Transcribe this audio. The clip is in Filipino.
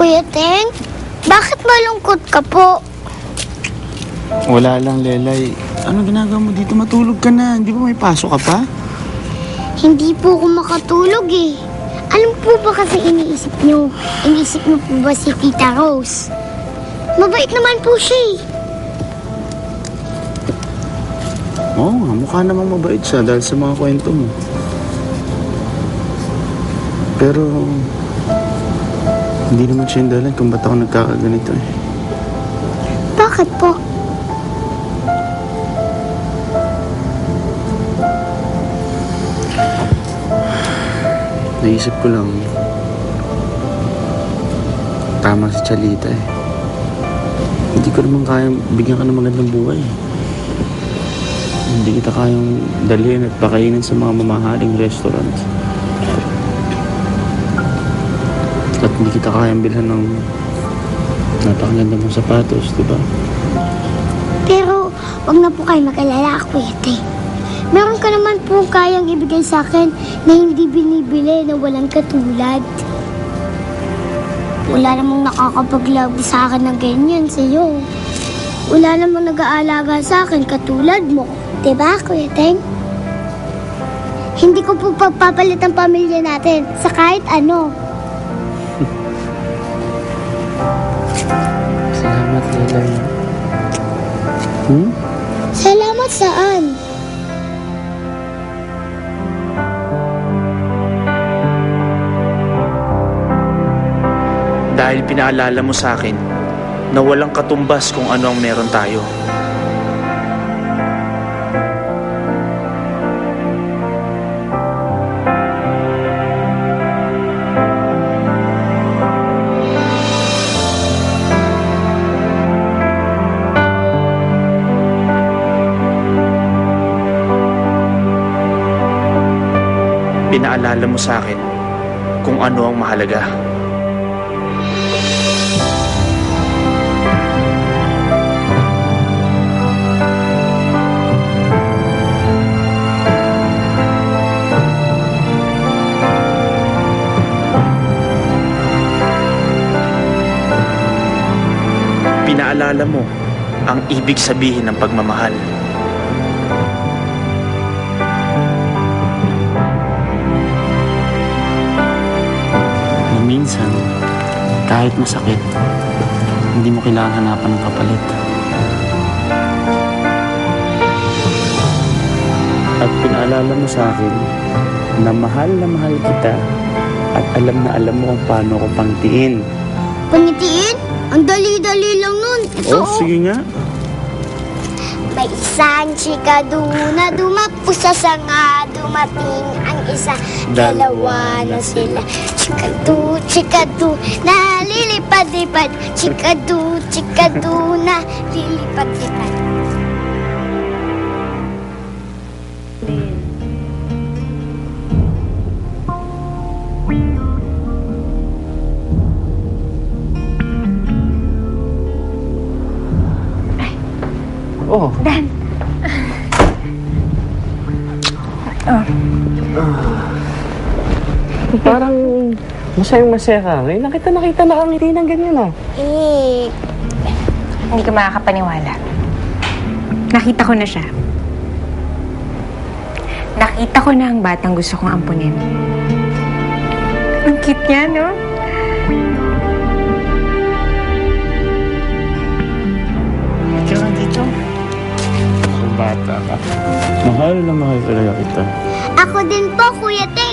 Kuya Teng, bakit malungkot ka po? Wala lang, Lelay. Ano ginagawa mo dito? Matulog ka na. Hindi ba may pasok ka pa? Hindi po ako makatulog eh. Alam po ba kasi iniisip niyo? Iniisip niyo po ba si Tita Rose? Mabait naman po siya eh. Oo nga, mukha namang mabait siya dahil sa mga kwento mo. Pero, hindi naman siya yung dahilan kung ba't ako nagkakaganito eh. Bakit po? Naisip ko lang, tama si Chalita eh. Hindi ko naman kayang bigyan ka ng magandang buhay. Hindi kita kayang dalhin at pakainin sa mga mamahaling restaurant. At hindi kita kayang bilhan ng napakaganda mong sapatos, di ba? Pero, wag na po kayo mag-alala, Kuya Teng. Meron ka naman po kayang ibigay sa akin na hindi binibili na walang katulad. Wala namang nakakapaglabi sa akin ng ganyan sa'yo. Wala namang nag-aalaga sa akin katulad mo. Diba, Kuya Teng? Hindi ko po pagpapalit ang pamilya natin sa kahit ano. Salamat, Lelay. Salamat saan? Dahil pinaalala mo sa akin na walang katumbas kung ano ang meron tayo. Pinaalala mo sa akin kung ano ang mahalaga. Pinaalala mo ang ibig sabihin ng pagmamahal. Minsan, kahit masakit, hindi mo kailangan hanapan ng kapalit. At pinaalala mo sa akin na mahal kita at alam na alam mo kung paano ko pangtiin. Pangitiin? Ang dali-dali lang nun. Ito, Oh, sige nga. May isang chikaduna dumapo sa sanga, dumating ang isa, dalawa na sila. Chikadu, nalilipad-lipad. Chikadu, nalilipad-lipad. Oh. Dan. Parang masayang-masaya ka. Ngayon nakita nakangiti ng ganyan ah. Hindi ka makakapaniwala. Nakita ko na siya. Nakita ko na ang batang gusto kong ampunin. Ang cute niya, no? Ikaw na dito. Kung bata ka. Mahal na mahal talaga kita. Ako din po, Kuya Teng.